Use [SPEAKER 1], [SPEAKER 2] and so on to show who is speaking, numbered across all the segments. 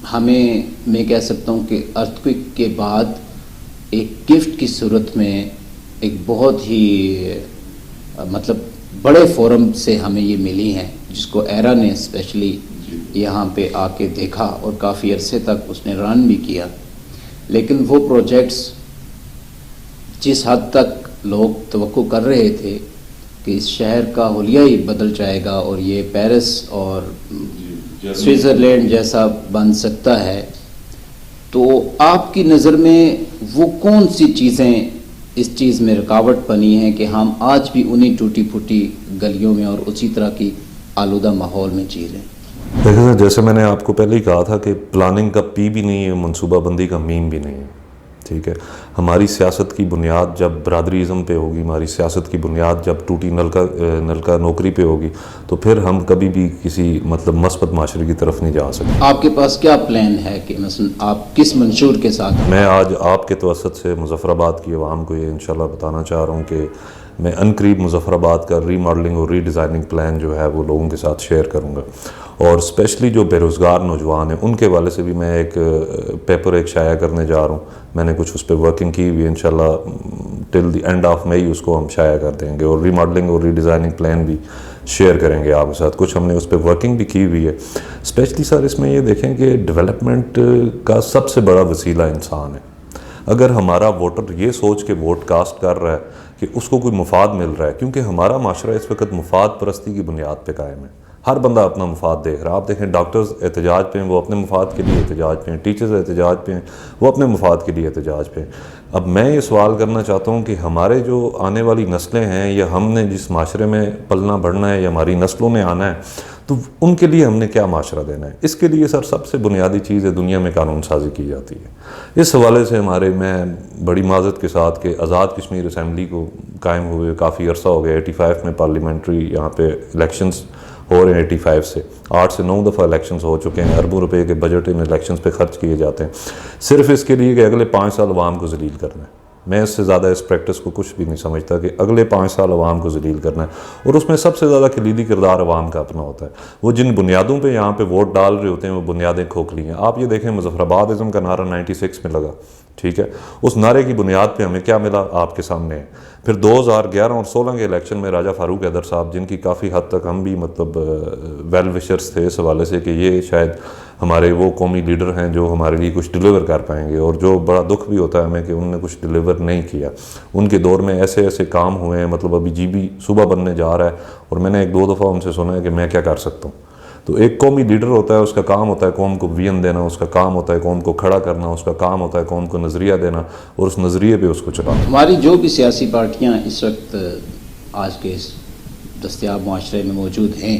[SPEAKER 1] ہمیں میں کہہ سکتا ہوں کہ ارتھکویک کے بعد ایک گفٹ کی صورت میں ایک بہت ہی مطلب بڑے فورم سے ہمیں یہ ملی ہیں، جس کو ایرا نے اسپیشلی یہاں پہ آ کے دیکھا اور کافی عرصے تک اس نے رن بھی کیا. لیکن وہ پروجیکٹس جس حد تک لوگ توقع کر رہے تھے کہ اس شہر کا حلیہ ہی بدل جائے گا اور یہ پیرس اور سوئٹزرلینڈ جیسا بن سکتا ہے، تو آپ کی نظر میں وہ کون سی چیزیں اس چیز میں رکاوٹ بنی ہیں کہ ہم آج بھی انہی ٹوٹی پھوٹی گلیوں میں اور اسی طرح کی آلودہ ماحول میں جی رہے ہیں؟
[SPEAKER 2] دیکھیں سر، جیسے میں نے آپ کو پہلے ہی کہا تھا کہ پلاننگ کا پی بھی نہیں ہے، منصوبہ بندی کا میم بھی نہیں ہے. ٹھیک ہے، ہماری سیاست کی بنیاد جب برادری ازم پہ ہوگی، ہماری سیاست کی بنیاد جب ٹوٹی نلکا نوکری پہ ہوگی، تو پھر ہم کبھی بھی کسی مطلب مثبت معاشرے کی طرف نہیں جا سکتے.
[SPEAKER 1] آپ کے پاس کیا پلان ہے کہ مثلا آپ کس منشور کے ساتھ؟
[SPEAKER 2] میں آج آپ کے توسط سے مظفر آباد کی عوام کو یہ انشاءاللہ بتانا چاہ رہا ہوں کہ میں عنقریب مظفر آباد کا ری ماڈلنگ اور ری ڈیزائننگ پلان جو ہے وہ لوگوں کے ساتھ شیئر کروں گا. اور اسپیشلی جو بے روزگار نوجوان ہیں ان کے حوالے سے بھی میں ایک پیپر شائع کرنے جا رہا ہوں. میں نے کچھ اس پہ ورکنگ کی ہوئی ہے، انشاءاللہ ٹل دی اینڈ آف مئی اس کو ہم شائع کر دیں گے، اور ری ماڈلنگ اور ری ڈیزائننگ پلان بھی شیئر کریں گے آپ کے ساتھ. کچھ ہم نے اس پہ ورکنگ بھی کی ہوئی ہے. اسپیشلی سر اس میں یہ دیکھیں کہ ڈیولپمنٹ کا سب سے بڑا وسیلہ انسان ہے. اگر ہمارا ووٹر یہ سوچ کے ووٹ کاسٹ کر رہا ہے کہ اس کو کوئی مفاد مل رہا ہے، کیونکہ ہمارا معاشرہ اس وقت مفاد پرستی کی بنیاد پہ قائم ہے، ہر بندہ اپنا مفاد دیکھ رہا ہے. آپ دیکھیں ڈاکٹرز احتجاج پہ ہیں، وہ اپنے مفاد کے لیے احتجاج پہ ہیں، ٹیچرز احتجاج پہ ہیں، وہ اپنے مفاد کے لیے احتجاج پہ ہیں. اب میں یہ سوال کرنا چاہتا ہوں کہ ہمارے جو آنے والی نسلیں ہیں، یا ہم نے جس معاشرے میں پلنا بڑھنا ہے، یا ہماری نسلوں نے آنا ہے، تو ان کے لیے ہم نے کیا معاشرہ دینا ہے؟ اس کے لیے سر سب سے بنیادی چیز ہے دنیا میں قانون سازی کی جاتی ہے. اس حوالے سے میں بڑی معذرت کے ساتھ کہ آزاد کشمیر اسمبلی کو قائم ہوئے کافی عرصہ ہو گیا. 85 میں پارلیمنٹری یہاں پہ الیکشنز ہو رہے ہیں. 85 سے 8 سے 9 دفعہ الیکشنز ہو چکے ہیں. اربوں روپے کے بجٹ ان الیکشنز پہ خرچ کیے جاتے ہیں، صرف اس کے لیے کہ اگلے 5 سال عوام کو ذلیل کرنا ہے. میں اس سے زیادہ اس پریکٹس کو کچھ بھی نہیں سمجھتا کہ اگلے 5 سال عوام کو ذلیل کرنا ہے. اور اس میں سب سے زیادہ کلیدی کردار عوام کا اپنا ہوتا ہے. وہ جن بنیادوں پہ یہاں پہ ووٹ ڈال رہے ہوتے ہیں وہ بنیادیں کھوکھلی ہیں. آپ یہ دیکھیں مظفر آباد ازم کا نعرہ 96 میں لگا، ٹھیک ہے، اس نعرے کی بنیاد پہ ہمیں کیا ملا آپ کے سامنے ہے. پھر 2011 اور 16 کے الیکشن میں راجہ فاروق حیدر صاحب، جن کی کافی حد تک ہم بھی مطلب ویل وشرز تھے اس حوالے سے کہ یہ شاید ہمارے وہ قومی لیڈر ہیں جو ہمارے لیے کچھ ڈیلیور کر پائیں گے، اور جو بڑا دکھ بھی ہوتا ہے ہمیں کہ انہوں نے کچھ ڈیلیور نہیں کیا. ان کے دور میں ایسے ایسے کام ہوئے ہیں، مطلب ابھی جی بھی صوبہ بننے جا رہا ہے، اور میں نے 1-2 دفعہ ان سے سنا ہے کہ میں کیا کر سکتا ہوں. تو ایک قومی لیڈر ہوتا ہے، اس کا کام ہوتا ہے قوم کو ویژن دینا، اس کا کام ہوتا ہے قوم کو کھڑا کرنا، اس کا کام ہوتا ہے قوم کو نظریہ دینا، اور اس نظریے پہ اس کو چلانا.
[SPEAKER 1] ہماری جو بھی سیاسی پارٹیاں اس وقت آج کے اس دستیاب معاشرے میں موجود ہیں،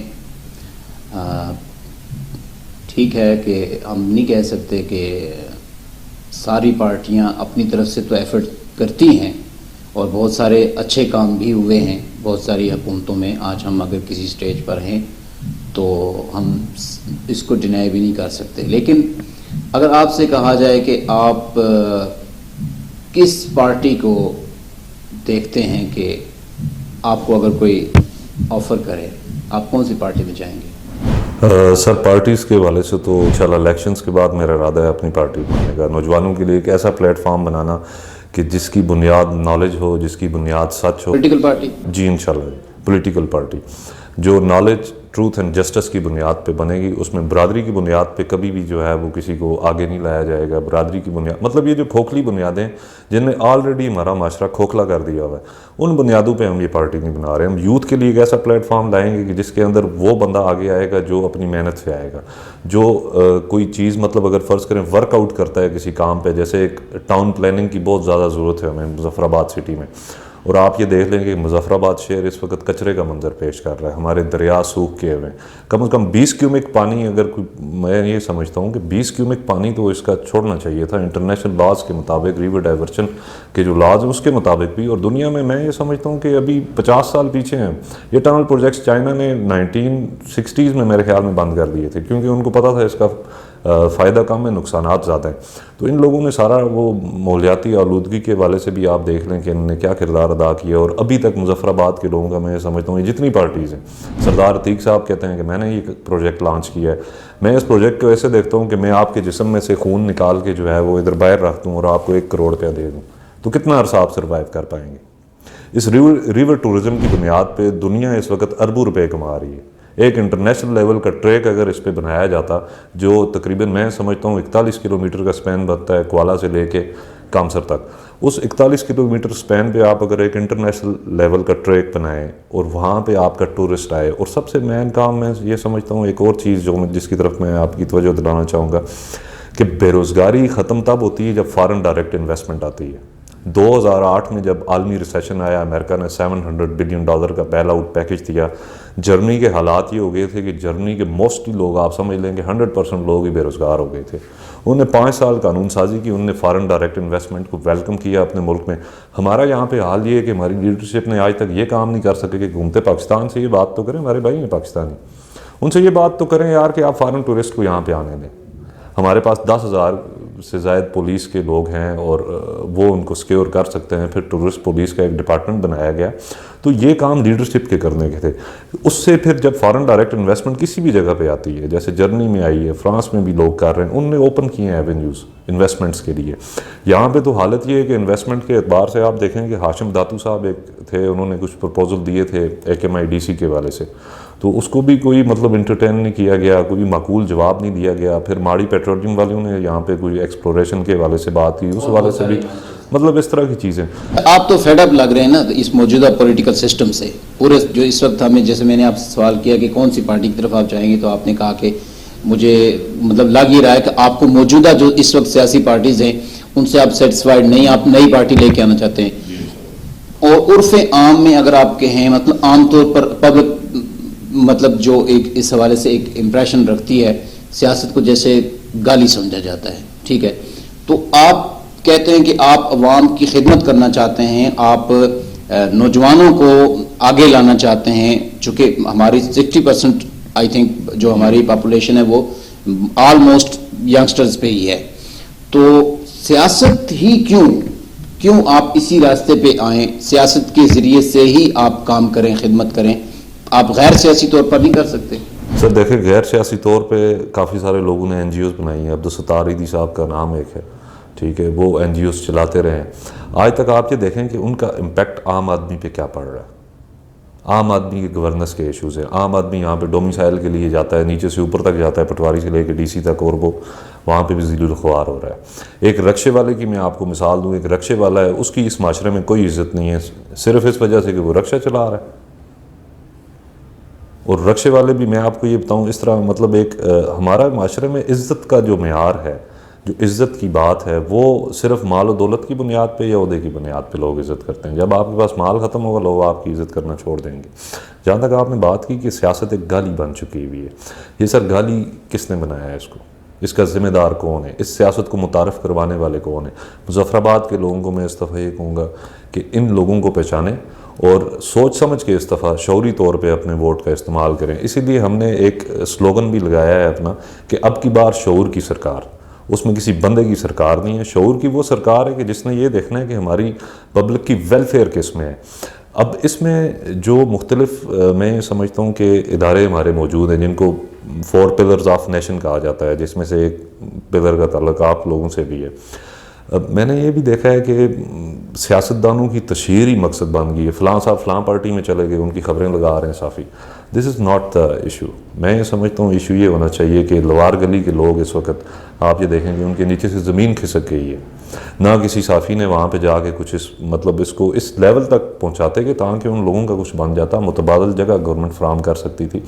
[SPEAKER 1] ٹھیک ہے کہ ہم نہیں کہہ سکتے کہ ساری پارٹیاں اپنی طرف سے تو ایفرٹ کرتی ہیں، اور بہت سارے اچھے کام بھی ہوئے ہیں بہت ساری حکومتوں میں. آج ہم اگر کسی سٹیج پر ہیں تو ہم اس کو ڈینائی بھی نہیں کر سکتے. لیکن اگر آپ سے کہا جائے کہ آپ کس پارٹی کو دیکھتے ہیں کہ آپ کو اگر کوئی آفر کرے، آپ کون سی پارٹی میں جائیں گے؟
[SPEAKER 2] سر پارٹیز کے حوالے سے تو انشاءاللہ الیکشنز کے بعد میرا ارادہ ہے اپنی پارٹی بنانے کا. نوجوانوں کے لیے ایک ایسا پلیٹ فارم بنانا کہ جس کی بنیاد نالج ہو، جس کی بنیاد سچ ہو.
[SPEAKER 1] Political party?
[SPEAKER 2] جی انشاءاللہ پولیٹیکل پارٹی جو نالج، ٹروتھ اینڈ جسٹس کی بنیاد پہ بنے گی. اس میں برادری کی بنیاد پہ کبھی بھی جو ہے وہ کسی کو آگے نہیں لایا جائے گا. برادری کی بنیاد مطلب یہ جو کھوکھلی بنیادیں جن نے آلریڈی ہمارا معاشرہ کھوکھلا کر دیا ہوا ہے، ان بنیادوں پہ ہم یہ پارٹی نہیں بنا رہے. ہم یوتھ کے لیے ایک ایسا پلیٹ فارم لائیں گے کہ جس کے اندر وہ بندہ آگے آئے گا جو اپنی محنت سے آئے گا، جو کوئی چیز مطلب اگر فرض کریں ورک آؤٹ کرتا ہے کسی کام پہ. جیسے ایک ٹاؤن پلاننگ کی بہت زیادہ ضرورت ہے ہمیں مظفر آباد سٹی میں. اور آپ یہ دیکھ لیں کہ مظفر آباد شہر اس وقت کچرے کا منظر پیش کر رہا ہے. ہمارے دریا سوکھ کے ہوئے ہیں. کم از کم 20 کیومک پانی، اگر میں یہ سمجھتا ہوں کہ 20 کیومک پانی تو اس کا چھوڑنا چاہیے تھا انٹرنیشنل لاز کے مطابق، ریور ڈائیورشن کے جو لاز ہیں اس کے مطابق بھی. اور دنیا میں یہ سمجھتا ہوں کہ ابھی 50 سال پیچھے ہیں. یہ ٹنل پروجیکٹس چائنا نے 1960s میں میرے خیال میں بند کر دیے تھے، کیونکہ ان کو پتا تھا اس کا فائدہ کم ہے نقصانات زیادہ ہیں. تو ان لوگوں نے سارا وہ ماحولیاتی آلودگی کے حوالے سے بھی آپ دیکھ لیں کہ انہوں نے کیا کردار ادا کیا. اور ابھی تک مظفر آباد کے لوگوں کا میں سمجھتا ہوں یہ جتنی پارٹیز ہیں, سردار عتیق صاحب کہتے ہیں کہ میں نے یہ پروجیکٹ لانچ کیا ہے, میں اس پروجیکٹ کو ایسے دیکھتا ہوں کہ میں آپ کے جسم میں سے خون نکال کے جو ہے وہ ادھر باہر رکھ دوں اور آپ کو 1 کروڑ روپیہ دے دوں, تو کتنا عرصہ آپ سروائیو کر پائیں گے؟ اس ریور ٹورزم کی بنیاد پہ دنیا اس وقت اربوں روپے کما رہی ہے. ایک انٹرنیشنل لیول کا ٹریک اگر اس پہ بنایا جاتا جو تقریباً میں سمجھتا ہوں 41 کلومیٹر کا سپین بنتا ہے کوالہ سے لے کے کامسر تک, اس 41 کلومیٹر سپین پہ آپ اگر ایک انٹرنیشنل لیول کا ٹریک بنائیں اور وہاں پہ آپ کا ٹورسٹ آئے. اور سب سے مین کام میں یہ سمجھتا ہوں ایک اور چیز جو جس کی طرف میں آپ کی توجہ دلانا چاہوں گا کہ بے روزگاری ختم تب ہوتی ہے جب فارن ڈائریکٹ انویسٹمنٹ آتی ہے. 2008 میں جب عالمی ریسیشن آیا, امریکہ نے $700 بلین کا بیل آؤٹ پیکج دیا. جرمنی کے حالات یہ ہو گئے تھے کہ جرمنی کے موسٹلی لوگ آپ سمجھ لیں کہ 100% لوگ ہی بے روزگار ہو گئے تھے. انہوں نے 5 سال قانون سازی کی, انہوں نے فارن ڈائریکٹ انویسٹمنٹ کو ویلکم کیا اپنے ملک میں. ہمارا یہاں پہ حال یہ ہے کہ ہماری لیڈرشپ نے آج تک یہ کام نہیں کر سکے کہ گھومتے پاکستان سے یہ بات تو کریں, ہمارے بھائی ہیں پاکستانی, ان سے یہ بات تو کریں یار کہ آپ فارن ٹورسٹ کو یہاں پہ آنے دیں. ہمارے پاس 10,000 سے زائد پولیس کے لوگ ہیں اور وہ ان کو سیکیور کر سکتے ہیں. پھر ٹورسٹ پولیس کا ایک ڈپارٹمنٹ بنایا گیا. تو یہ کام لیڈرشپ کے کرنے کے تھے. اس سے پھر جب فارن ڈائریکٹ انویسٹمنٹ کسی بھی جگہ پہ آتی ہے, جیسے جرمنی میں آئی ہے, فرانس میں بھی لوگ کر رہے ہیں, انہوں نے اوپن کیے ہیں ایونیوز انویسٹمنٹس کے لیے. یہاں پہ تو حالت یہ ہے کہ انویسٹمنٹ کے اعتبار سے آپ دیکھیں کہ ہاشم داتو صاحب ایک تھے, انہوں نے کچھ پرپوزل دیے تھے AQMIDC کے حوالے سے, تو اس کو بھی کوئی مطلب انٹرٹین نہیں کیا گیا, کوئی معقول جواب نہیں دیا گیا. پھر ماڑی پیٹرولیم والوں نے یہاں پہ کوئی ایکسپلوریشن کے حوالے سے بات کی, اس حوالے سے بھی مطلب اس طرح کی چیزیں.
[SPEAKER 1] آپ تو فیڈ اپ لگ رہے ہیں نا اس موجودہ پولیٹیکل سسٹم سے, پورے جو اس وقت ہمیں, جیسے میں نے آپ سے سوال کیا کہ کون سی پارٹی کی طرف آپ جائیں گے, تو آپ نے کہا کہ مجھے مطلب لگ ہی رہا ہے کہ آپ کو موجودہ جو اس وقت سیاسی پارٹیز ہیں ان سے آپ سیٹسفائیڈ نہیں, آپ نئی پارٹی لے کے آنا چاہتے ہیں. اور عرف عام میں اگر آپ کہیں مطلب عام طور پر پبلک مطلب جو ایک اس حوالے سے ایک امپریشن رکھتی ہے, سیاست کو جیسے گالی سمجھا جاتا ہے, ٹھیک ہے, تو آپ کہتے ہیں کہ آپ عوام کی خدمت کرنا چاہتے ہیں, آپ نوجوانوں کو آگے لانا چاہتے ہیں, چونکہ ہماری 60% آئی تھنک جو ہماری پاپولیشن ہے وہ آلموسٹ ینگسٹرز پہ ہی ہے. تو سیاست ہی کیوں آپ اسی راستے پہ آئیں, سیاست کے ذریعے سے ہی آپ کام کریں, خدمت کریں, آپ غیر سیاسی طور پر نہیں کر سکتے؟
[SPEAKER 2] سر دیکھیں, غیر سیاسی طور پہ کافی سارے لوگوں نے NGOs بنائی ہیں. عبدالستار عیدی صاحب کا نام ایک ہے, ٹھیک ہے, وہ NGOs چلاتے رہے ہیں. آج تک آپ یہ دیکھیں کہ ان کا امپیکٹ عام آدمی پہ کیا پڑ رہا ہے. عام آدمی کے گورننس کے ایشوز ہیں. عام آدمی یہاں پہ ڈومیسائل کے لیے جاتا ہے, نیچے سے اوپر تک جاتا ہے, پٹواری سے لے کے DC تک, اور وہ وہاں پہ بھی ذلیل الخوار ہو رہا ہے. ایک رکشے والے کی میں آپ کو مثال دوں, ایک رکشے والا ہے, اس کی اس معاشرے میں کوئی عزت نہیں ہے, صرف اس وجہ سے کہ وہ رکشہ چلا رہا ہے. اور رکشے والے بھی میں آپ کو یہ بتاؤں اس طرح مطلب ایک ہمارا معاشرے میں عزت کا جو معیار ہے, جو عزت کی بات ہے, وہ صرف مال و دولت کی بنیاد پہ یا عہدے کی بنیاد پہ لوگ عزت کرتے ہیں. جب آپ کے پاس مال ختم ہوگا لوگ آپ کی عزت کرنا چھوڑ دیں گے. جہاں تک آپ نے بات کی کہ سیاست ایک گالی بن چکی ہوئی ہے, یہ سر گالی کس نے بنایا ہے اس کو, اس کا ذمہ دار کون ہے, اس سیاست کو متعارف کروانے والے کون ہیں؟ مظفر آباد کے لوگوں کو میں اس دفعہ یہ کہوں گا کہ ان لوگوں کو پہچانیں اور سوچ سمجھ کے اس دفعہ شعوری طور پہ اپنے ووٹ کا استعمال کریں. اسی لیے ہم نے ایک سلوگن بھی لگایا ہے اپنا کہ اب کی بار شعور کی سرکار. اس میں کسی بندے کی سرکار نہیں ہے, شعور کی وہ سرکار ہے کہ جس نے یہ دیکھنا ہے کہ ہماری پبلک کی ویلفیئر کس میں ہے. اب اس میں جو مختلف میں سمجھتا ہوں کہ ادارے ہمارے موجود ہیں جن کو 4 پلرز آف نیشن کہا جاتا ہے, جس میں سے ایک پلر کا تعلق آپ لوگوں سے بھی ہے. میں نے یہ بھی دیکھا ہے کہ سیاستدانوں کی تشہیر ہی مقصد بن گئی ہے. فلاں صاحب فلاں پارٹی میں چلے گئے, ان کی خبریں لگا رہے ہیں صافی. دس از ناٹ دا ایشو. میں یہ سمجھتا ہوں ایشو یہ ہونا چاہیے کہ لوار گلی کے لوگ اس وقت آپ یہ دیکھیں گے ان کے نیچے سے زمین کھسک گئی ہے. نہ کسی صافی نے وہاں پہ جا کے کچھ اس کو اس لیول تک پہنچاتے کہ تاکہ ان لوگوں کا کچھ بن جاتا, متبادل جگہ گورنمنٹ فراہم کر سکتی تھی.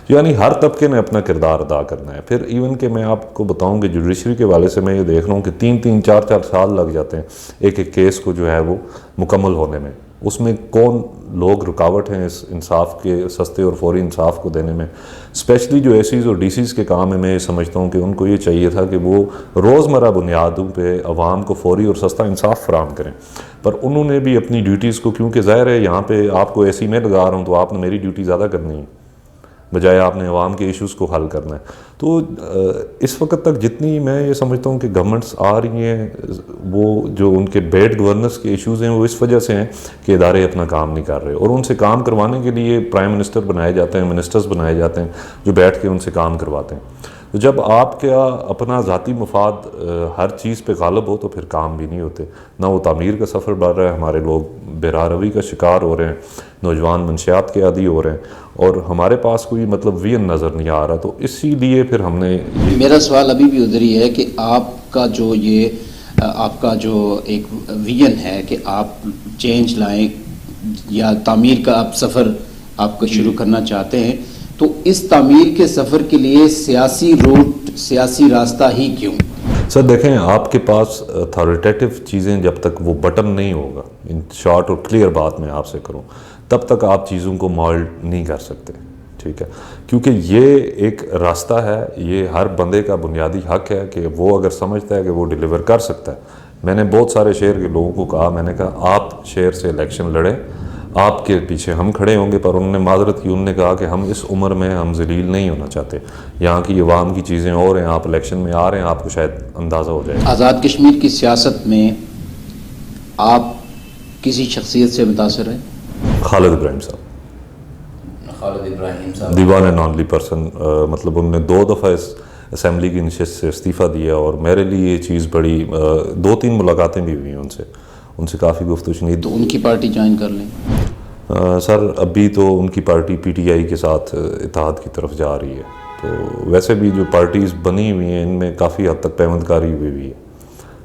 [SPEAKER 2] یعنی ہر طبقے نے اپنا کردار ادا کرنا ہے. پھر ایون کہ میں آپ کو بتاؤں کہ جوڈیشری کے حوالے سے میں یہ دیکھ رہا ہوں کہ 3-3 4-4 سال لگ جاتے ہیں ایک کیس کو جو ہے وہ مکمل ہونے میں. اس میں کون لوگ رکاوٹ ہیں اس انصاف کے سستے اور فوری انصاف کو دینے میں. اسپیشلی جو ACs اور DCs کے کام ہے, میں یہ سمجھتا ہوں کہ ان کو یہ چاہیے تھا کہ وہ روزمرہ بنیادوں پہ عوام کو فوری اور سستا انصاف فراہم کریں. پر انہوں نے بھی اپنی ڈیوٹیز کو, کیونکہ ظاہر ہے یہاں پہ آپ کو AC میں لگا رہا ہوں تو آپ نے میری ڈیوٹی زیادہ کرنی ہے, بجائے آپ نے عوام کے ایشوز کو حل کرنا ہے. تو اس وقت تک جتنی میں یہ سمجھتا ہوں کہ گورنمنٹس آ رہی ہیں وہ جو ان کے بیڈ گورننس کے ایشوز ہیں وہ اس وجہ سے ہیں کہ ادارے اپنا کام نہیں کر رہے, اور ان سے کام کروانے کے لیے پرائم منسٹر بنائے جاتے ہیں, منسٹرز بنائے جاتے ہیں جو بیٹھ کے ان سے کام کرواتے ہیں. تو جب آپ کا اپنا ذاتی مفاد ہر چیز پہ غالب ہو تو پھر کام بھی نہیں ہوتے, نہ وہ تعمیر کا سفر بڑھ رہا ہے, ہمارے لوگ بے راہ روی کا شکار ہو رہے ہیں, نوجوان منشیات کے عادی ہو رہے ہیں, اور ہمارے پاس کوئی مطلب ویژن نظر نہیں آ رہا. تو اسی لیے پھر ہم نے
[SPEAKER 1] میرا سوال ابھی بھی ادھر ہی ہے کہ آپ کا جو ایک ویژن ہے کہ آپ چینج لائیں یا تعمیر کا آپ سفر آپ کو شروع کرنا چاہتے ہیں, تو اس تعمیر کے سفر کے لیے سیاسی روٹ, سیاسی راستہ ہی کیوں؟
[SPEAKER 2] سر دیکھیں, آپ کے پاس اتھارٹیٹیو چیزیں جب تک وہ بٹن نہیں ہوگا, ان شارٹ اور کلیئر بات میں آپ سے کروں, تب تک آپ چیزوں کو مولڈ نہیں کر سکتے. ٹھیک ہے, کیونکہ یہ ایک راستہ ہے, یہ ہر بندے کا بنیادی حق ہے کہ وہ اگر سمجھتا ہے کہ وہ ڈیلیور کر سکتا ہے. میں نے بہت سارے شہر کے لوگوں کو کہا, میں نے کہا آپ شہر سے الیکشن لڑیں, آپ کے پیچھے ہم کھڑے ہوں گے, پر انہوں نے معذرت کی, انہوں نے کہا کہ ہم اس عمر میں ہم ذلیل نہیں ہونا چاہتے, یہاں کی عوام کی چیزیں اور ہیں, آپ الیکشن میں آ رہے ہیں, آپ کو شاید اندازہ ہو جائے.
[SPEAKER 1] آزاد کشمیر کی سیاست میں آپ کسی شخصیت سے متاثر ہیں؟
[SPEAKER 2] خالد ابراہیم صاحب,
[SPEAKER 1] خالد ابراہیم صاحب
[SPEAKER 2] the one and only person, مطلب انہوں نے 2 دفعہ اس اسمبلی کی نشست سے استعفیٰ دیا, اور میرے لیے یہ چیز بڑی 2-3 ملاقاتیں بھی ہوئی ہیں ان سے کافی گفتگو شنید.
[SPEAKER 1] تو ان کی پارٹی جوائن کر لیں؟
[SPEAKER 2] سر ابھی تو ان کی پارٹی پی ٹی آئی کے ساتھ اتحاد کی طرف جا رہی ہے, تو ویسے بھی جو پارٹیز بنی ہوئی ہیں ان میں کافی حد تک پیوند کاری ہوئی ہے.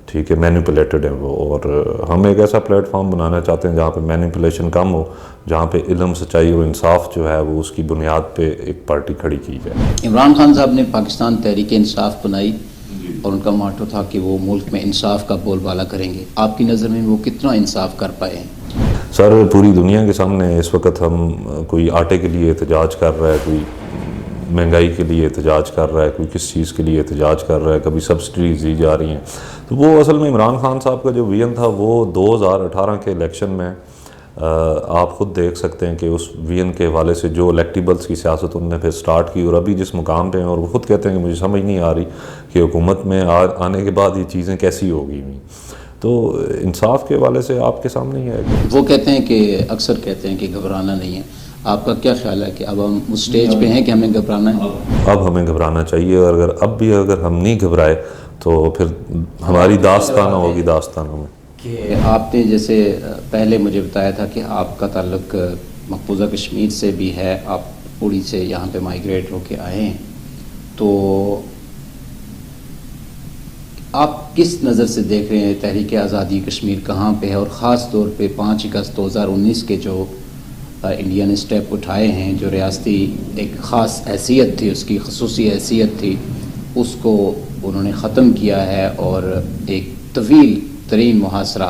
[SPEAKER 2] ٹھیک ہے, مینیپولیٹڈ ہیں وہ, اور ہم ایک ایسا پلیٹ فارم بنانا چاہتے ہیں جہاں پہ مینیپولیشن کم ہو, جہاں پہ علم, سچائی اور انصاف جو ہے وہ اس کی بنیاد پہ ایک پارٹی کھڑی کی جائے.
[SPEAKER 1] عمران خان صاحب نے پاکستان تحریک انصاف بنائی اور ان کا موٹو تھا کہ وہ ملک میں انصاف کا بول بالا کریں گے. آپ کی نظر میں وہ کتنا انصاف کر پائے ہیں؟
[SPEAKER 2] سر پوری دنیا کے سامنے اس وقت ہم, کوئی آٹے کے لیے احتجاج کر رہا ہے, کوئی مہنگائی کے لیے احتجاج کر رہا ہے, کوئی کس چیز کے لیے احتجاج کر رہا ہے, کبھی سبسڈیز دی جا رہی ہیں. تو وہ اصل میں عمران خان صاحب کا جو ویژن تھا وہ 2018 کے الیکشن میں آپ خود دیکھ سکتے ہیں کہ اس ویژن کے حوالے سے جو الیکٹیبلز کی سیاست انہوں نے پھر سٹارٹ کی, اور ابھی جس مقام پہ ہیں, اور وہ خود کہتے ہیں کہ مجھے سمجھ نہیں آ رہی کہ حکومت میں آنے کے بعد یہ چیزیں کیسی ہوگی. تو انصاف کے حوالے سے آپ کے سامنے ہی ہے.
[SPEAKER 1] وہ کہتے ہیں کہ اکثر کہتے ہیں کہ گھبرانا نہیں ہے, آپ کا کیا خیال ہے کہ اب ہم اس سٹیج پہ ہیں کہ ہمیں گھبرانا ہے؟
[SPEAKER 2] اب ہمیں گھبرانا چاہیے, اور اگر ہم نہیں گھبرائے تو پھر ہماری داستانہ ہوگی داستانوں میں.
[SPEAKER 1] کہ آپ نے جیسے پہلے مجھے بتایا تھا کہ آپ کا تعلق مقبوضہ کشمیر سے بھی ہے, آپ اڑی سے یہاں پہ مائیگریٹ ہو کے آئے ہیں, تو آپ کس نظر سے دیکھ رہے ہیں تحریک آزادی کشمیر کہاں پہ ہے, اور خاص طور پہ 5 اگست 2019 کے جو انڈیا نے اسٹیپ اٹھائے ہیں, جو ریاستی ایک خاص حیثیت تھی, اس کی خصوصی حیثیت تھی, اس کو انہوں نے ختم کیا ہے, اور ایک طویل ترین محاصرہ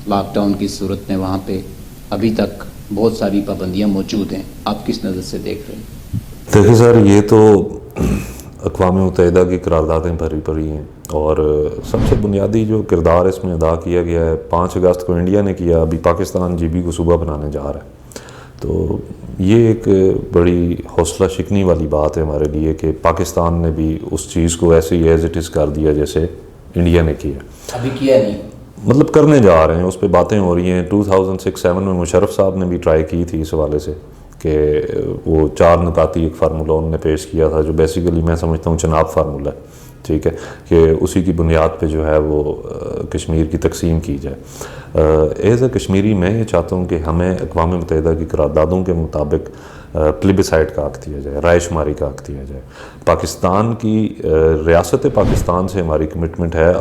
[SPEAKER 1] لاک ڈاؤن کی صورت میں وہاں پہ ابھی تک بہت ساری پابندیاں موجود ہیں. آپ کس نظر سے دیکھ رہے ہیں؟
[SPEAKER 2] دیکھیں سر, یہ تو اقوام متحدہ کی قراردادیں بھری پڑی ہیں, اور سب سے بنیادی جو کردار اس میں ادا کیا گیا ہے 5 اگست کو انڈیا نے کیا, ابھی پاکستان جی بی کو صوبہ بنانے جا رہا ہے. تو یہ ایک بڑی حوصلہ شکنی والی بات ہے ہمارے لیے کہ پاکستان نے بھی اس چیز کو ایسے ہی ایز اٹ از کر دیا جیسے انڈیا نے کیا.
[SPEAKER 1] ابھی کیا نہیں,
[SPEAKER 2] مطلب کرنے جا رہے ہیں, اس پہ باتیں ہو رہی ہیں. 2006-07 میں مشرف صاحب نے بھی ٹرائی کی تھی اس حوالے سے کہ وہ 4 نکاتی ایک فارمولہ انہوں نے پیش کیا تھا, جو بیسیکلی میں سمجھتا ہوں چناب فارمولہ ہے. ٹھیک ہے, کہ اسی کی بنیاد پہ جو ہے وہ کشمیر کی تقسیم کی جائے. ایز اے کشمیری میں یہ چاہتا ہوں کہ ہمیں اقوام متحدہ کی قراردادوں کے مطابق پلیبیسائٹ کا حق دیا جائے, رائے شماری کا حق دیا جائے. پاکستان کی ریاست پاکستان سے ہماری کمٹمنٹ ہے,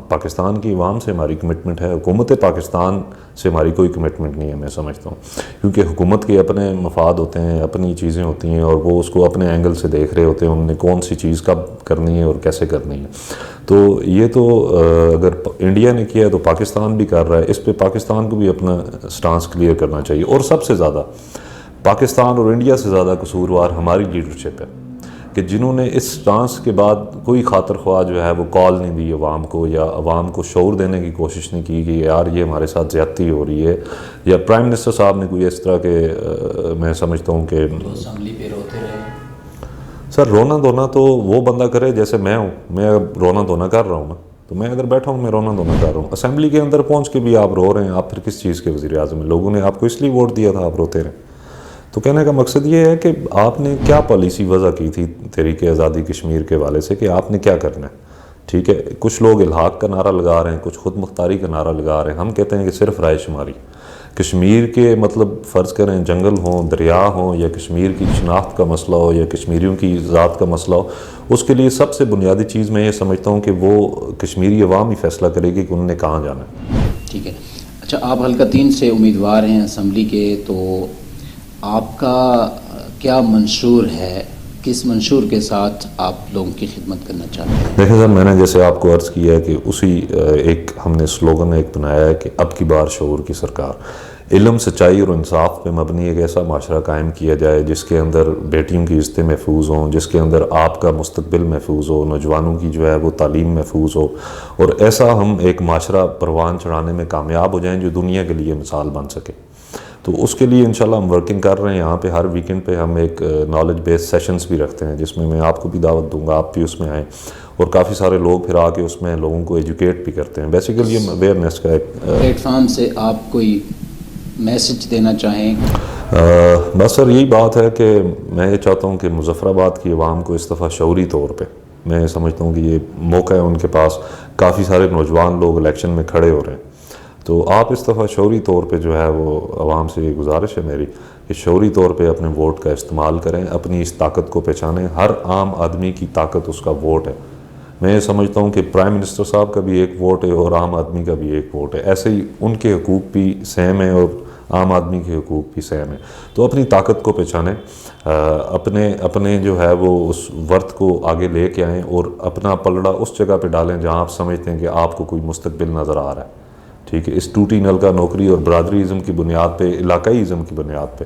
[SPEAKER 2] پاکستان کی عوام سے ہماری کمٹمنٹ ہے, حکومت پاکستان سے ہماری کوئی کمٹمنٹ نہیں ہے میں سمجھتا ہوں, کیونکہ حکومت کے اپنے مفاد ہوتے ہیں, اپنی چیزیں ہوتی ہیں, اور وہ اس کو اپنے اینگل سے دیکھ رہے ہوتے ہیں, انہوں نے کون سی چیز کب کرنی ہے اور کیسے کرنی ہے. تو یہ تو اگر انڈیا نے کیا ہے تو پاکستان بھی کر رہا ہے, اس پہ پاکستان کو بھی اپنا سٹانس کلیئر کرنا چاہیے. اور سب سے زیادہ پاکستان اور انڈیا سے زیادہ قصوروار ہماری لیڈرشپ ہے کہ جنہوں نے اس سٹانس کے بعد کوئی خاطر خواہ جو ہے وہ کال نہیں دی عوام کو, یا عوام کو شعور دینے کی کوشش نہیں کی کہ یار یہ ہمارے ساتھ زیادتی ہو رہی ہے. یا پرائم منسٹر صاحب نے کوئی اس طرح کے میں سمجھتا ہوں کہ
[SPEAKER 1] اسمبلی پہ روتے رہے,
[SPEAKER 2] سر رونا دھونا تو وہ بندہ کرے جیسے میں ہوں. میں اب رونا دھونا کر رہا ہوں نا, تو میں اگر بیٹھا ہوں میں رونا دھونا کر رہا ہوں. اسمبلی کے اندر پہنچ کے بھی آپ رو رہے ہیں, آپ پھر کس چیز کے وزیر اعظم ہیں؟ لوگوں نے آپ کو اس لیے ووٹ دیا تھا, آپ روتے رہیں. تو کہنے کا مقصد یہ ہے کہ آپ نے کیا پالیسی وضع کی تھی تحریک آزادی کشمیر کے حوالے سے کہ آپ نے کیا کرنا ہے. ٹھیک ہے, کچھ لوگ الحاق کا نعرہ لگا رہے ہیں, کچھ خود مختاری کا نعرہ لگا رہے ہیں. ہم کہتے ہیں کہ صرف رائے شماری. کشمیر کے مطلب فرض کریں جنگل ہوں, دریا ہوں, یا کشمیر کی شناخت کا مسئلہ ہو, یا کشمیریوں کی ذات کا مسئلہ ہو, اس کے لیے سب سے بنیادی چیز میں یہ سمجھتا ہوں کہ وہ کشمیری عوام ہی فیصلہ کرے گی کہ انہوں نے کہاں جانا ہے.
[SPEAKER 1] ٹھیک ہے. اچھا, آپ حلقہ 3 سے امیدوار ہیں اسمبلی کے, تو آپ کا کیا منشور ہے, کس منشور کے ساتھ آپ لوگوں کی خدمت کرنا چاہتے ہیں؟
[SPEAKER 2] دیکھیں سر, میں نے جیسے آپ کو عرض کیا ہے کہ اسی ایک ہم نے سلوگن ایک بنایا ہے کہ اب کی بار شعور کی سرکار. علم, سچائی اور انصاف پہ مبنی ایک ایسا معاشرہ قائم کیا جائے جس کے اندر بیٹیوں کی عزتیں محفوظ ہوں, جس کے اندر آپ کا مستقبل محفوظ ہو, نوجوانوں کی جو ہے وہ تعلیم محفوظ ہو, اور ایسا ہم ایک معاشرہ پروان چڑھانے میں کامیاب ہو جائیں جو دنیا کے لیے مثال بن سکے. تو اس کے لیے انشاءاللہ ہم ورکنگ کر رہے ہیں. یہاں پہ ہر ویکنڈ پہ ہم ایک نالج بیس سیشنز بھی رکھتے ہیں, جس میں آپ کو بھی دعوت دوں گا, آپ بھی اس میں آئیں, اور کافی سارے لوگ پھر آ کے اس میں لوگوں کو ایجوکیٹ بھی کرتے ہیں. بیسیکلی ہم اویئرنیس کا ایک
[SPEAKER 1] پلیٹ فارم سے آپ کوئی میسج دینا چاہیں؟
[SPEAKER 2] بس سر یہی بات ہے کہ میں یہ چاہتا ہوں کہ مظفر آباد کی عوام کو اس دفعہ شعوری طور پہ, میں سمجھتا ہوں کہ یہ موقع ہے ان کے پاس. کافی سارے نوجوان لوگ الیکشن میں کھڑے ہو رہے ہیں, تو آپ اس دفعہ شعوری طور پہ جو ہے وہ عوام سے یہ گزارش ہے میری کہ شعوری طور پہ اپنے ووٹ کا استعمال کریں, اپنی اس طاقت کو پہچانیں. ہر عام آدمی کی طاقت اس کا ووٹ ہے. میں یہ سمجھتا ہوں کہ پرائم منسٹر صاحب کا بھی ایک ووٹ ہے اور عام آدمی کا بھی ایک ووٹ ہے. ایسے ہی ان کے حقوق بھی سیم ہیں اور عام آدمی کے حقوق بھی سیم ہیں. تو اپنی طاقت کو پہچانیں, اپنے جو ہے وہ اس ورت کو آگے لے کے آئیں, اور اپنا پلڑا اس جگہ پہ ڈالیں جہاں آپ سمجھتے ہیں کہ آپ کو کوئی مستقبل نظر آ رہا ہے. ٹھیک ہے, اس ٹوٹی نلکا نوکری اور برادری ازم کی بنیاد پہ, علاقائی ازم کی بنیاد پہ,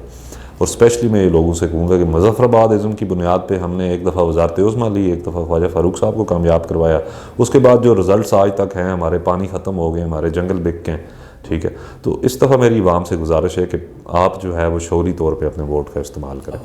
[SPEAKER 2] اور اسپیشلی میں یہ لوگوں سے کہوں گا کہ مظفر آباد ازم کی بنیاد پہ ہم نے ایک دفعہ وزارت عظمیٰ لی, ایک دفعہ خواجہ فاروق صاحب کو کامیاب کروایا. اس کے بعد جو رزلٹس آج تک ہیں, ہمارے پانی ختم ہو گئے, ہمارے جنگل بک گئے. ٹھیک ہے, تو اس دفعہ میری عوام سے گزارش ہے کہ آپ جو ہے وہ شعوری طور پہ اپنے ووٹ کا استعمال کریں.